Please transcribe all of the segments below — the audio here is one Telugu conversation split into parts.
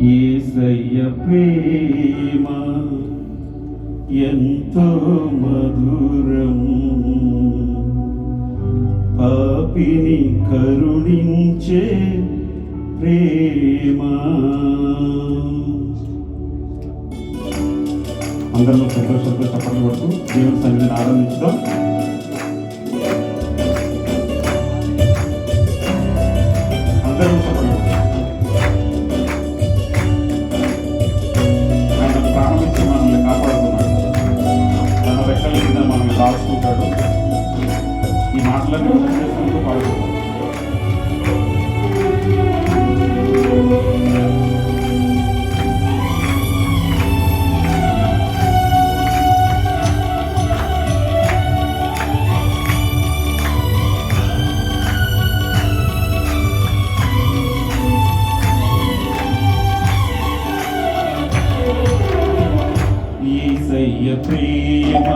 యేసయ్య ప్రేమ ఎంతో మధురం, పాపిని కరుణించే ప్రేమ. అందరూ సంతోషంతో చప్పట్లు కొడుతూ దేవుని సన్నిధిని ఆనందించుదాం. అందరూ చప్పట్లు. ఆయన ప్రారంభించి మనల్ని కాపాడుతున్నాడు, తన రెక్కల కింద మనల్ని దాచుకుంటాడు. ఈ మాటలన్నీ చేసుకుంటూ పాడుతున్నాడు. యేసయ్య ప్రేమ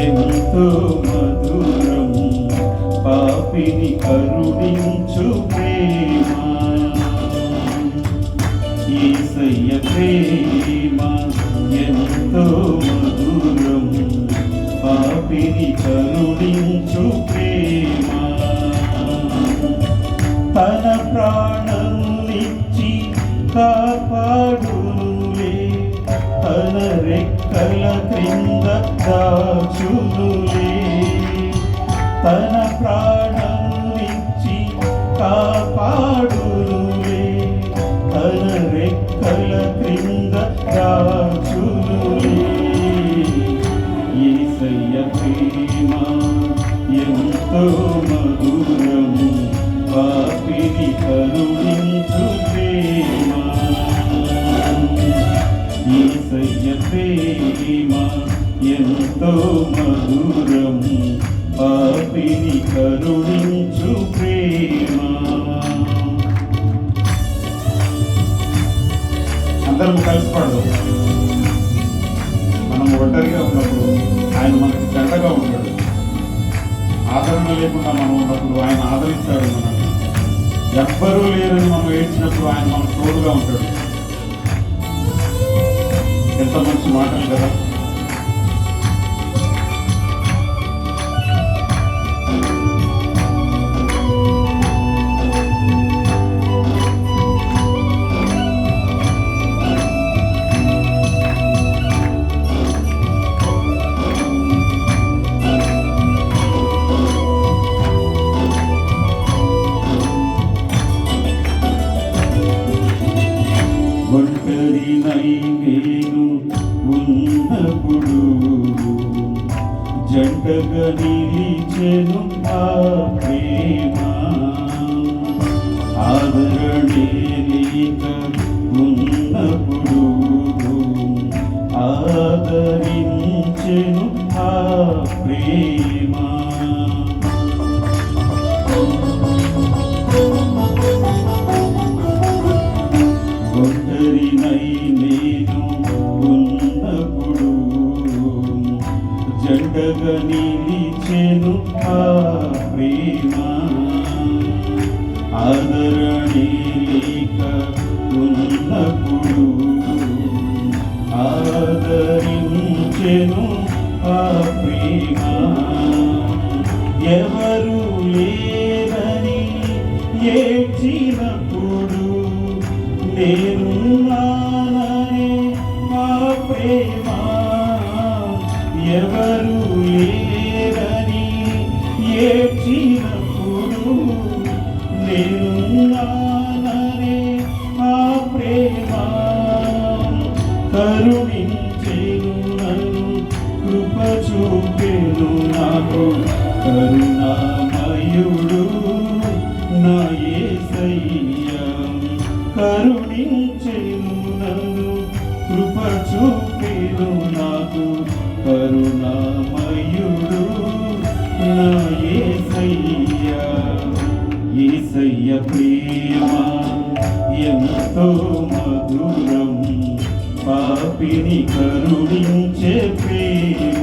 ఎంతో మధురం, పాపిని కరుణించు ప్రేమ. యేసయ్య ప్రేమ ఎంతో మధురం, పాపిని కరుణించు ప్రేమ. తన ప్రాణమునిచ్చి కాపాడునులే, తన రెక్కల క్రింద దాచునులే. తన ప్రాణమునిచ్చి కాపాడునులే, తన రెక్కల క్రింద దాచునులే. యేసయ్య ప్రేమ ఎంతో మధురం, పాపిని కరుణించు ప్రేమ. యేసయ్య ప్రేమ ఎంతో మధురం, పాపిని కరుణించు ప్రేమ. అందరం కలిసి పాడదాం. మనం ఒంటరిగా ఉన్నప్పుడు ఆయన మనకి జంటగా ఉంటాడు. ఆదరణ లేకుండా మనం ఉన్నప్పుడు ఆయన ఆదరిస్తాడు మనల్ని. ఎవ్వరూ లేరని మనం ఏడ్చినప్పుడు ఆయన మనకు తోడుగా ఉంటాడు. ఎంత మంచి మాటలు కదా. ఒంటరినై నేను ఉన్నప్పుడు జంటగా నిలిచెను ఆ ప్రేమ. ఆదరణే లేక ఉన్నప్పుడు ఆదరించెను ఆ ప్రేమ. ఒంటరినై నేను ఉన్నప్పుడు జంటగా నిలిచెను ఆ ప్రేమ. ఆదరణే లేక ఉన్నప్పుడు ఆదరించెను ఆ ప్రేమ. ఎవరు లేరని ఏడ్చినప్పుడు నేనున్నాననే మా ప్రేమ. ఎవరు లేరని ఏడ్చినప్పుడు నేనున్నాననే మా ప్రేమ. కరుణించెను నన్ను, కృప చూపెను నాకు, కరుణామయుడు నా యేసయ్య. కరుణించెను నన్ను, కృప చూపెను నాకు, కరుణామయుడు నా యేసయ్య. యేసయ్య ప్రేమ ఎంతో మధురం, పాపిని కరుణించే ప్రేమ.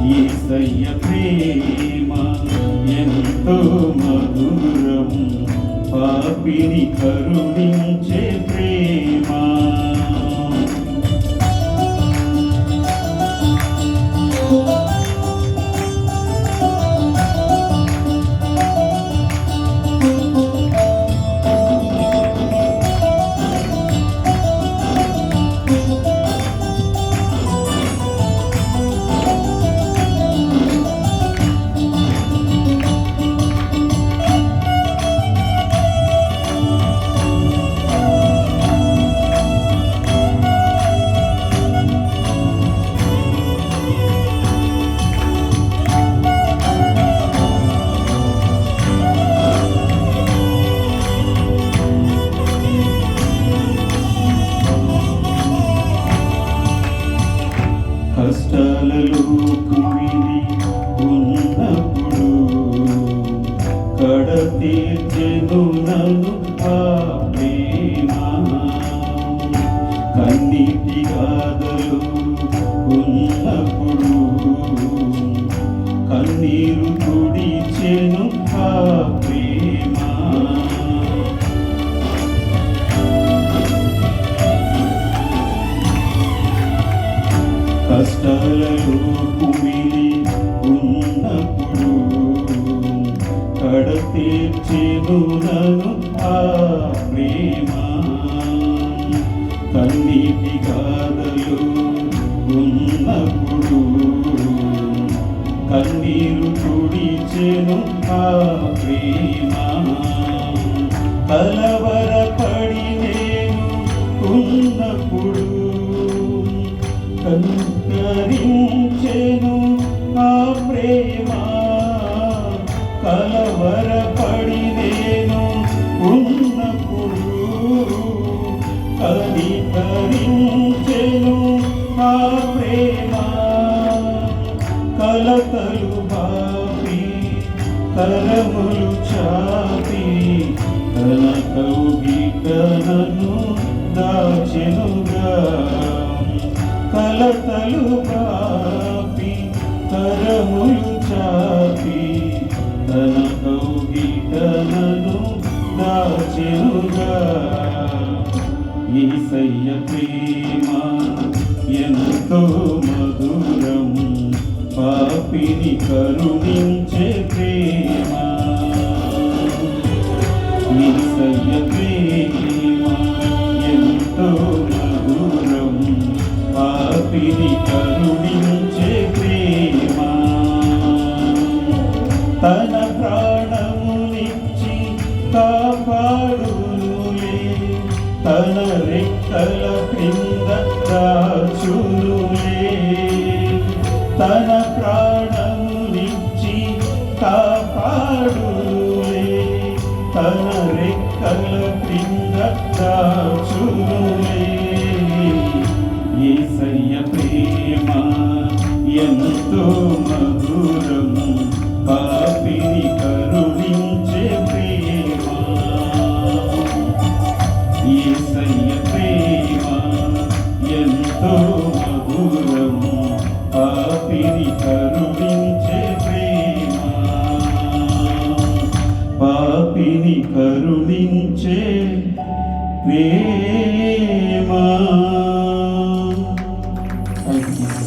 యేసయ్య ప్రేమ ఎంతో మధురం, పాపిని కరుణించే ప్రేమ. కష్టాలలో కుమిలి ఉన్నప్పుడు కడ తీర్చెను నన్ను ఆ ప్రేమ. కన్నీటి గాథలు ఉన్నప్పుడు కన్నీరు తుడిచెను ఆ ప్రేమ. కష్టాలలో కుమిలి ఉన్నప్పుడు కడ తీర్చెను నన్ను ఆ ప్రేమ. కన్నీటి గాథలు ఉన్నప్పుడు కన్నీరు తుడిచెను ఆ ప్రేమ. కలవరపడి నేను ఉన్నప్పుడు కనికరించెను ఆ ప్రేమ. కలవరపడి నేను ఉన్నప్పుడు కనికరించెను ఆ ప్రేమ. కలతలు బాపి కరములు చాపి తన కౌగిటను దాచెనుగా. కలతలు బాపి కరములు చాపి తన కౌగిటను దాచెనుగా. యేసయ్య ప్రేమ ఎంతో మధురం, పాపిని కరుణించే ప్రేమ. యేసయ్య ప్రేమ ఎంతో మధురం, పాపిని కరుణించే ప్రేమ. తన ప్రాణమునిచ్చి కాపాడునులే, తన రెక్కల క్రింద దాచునులే. తన ప్రాణమునిచ్చి కాపాడునులే, తన రెక్కల క్రింద దాచునులే. యేసయ్య ప్రేమ ఎంతో మధురం,